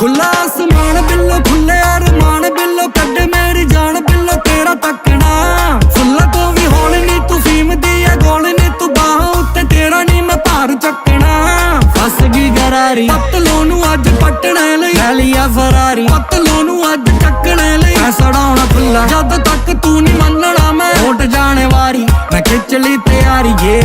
खुला आसमान बिल्लो खुले अरमान बिल्लो कड्डे मेरी जान बिल्लो तेरा तकना फुल्ला तो भी होल नी तू फीम दी है गोल नी तू बाह उत्ते तेरा नी मैं भार चकना फस गई गरारी पतलों नू अज पटने लई लै लिया फरारी पतलों नू अज चकने लई मैं सड़ाउणा खुला जद तक तू नी मनना मैं उठ जाने वारी मैं खिच ली तैयारी ये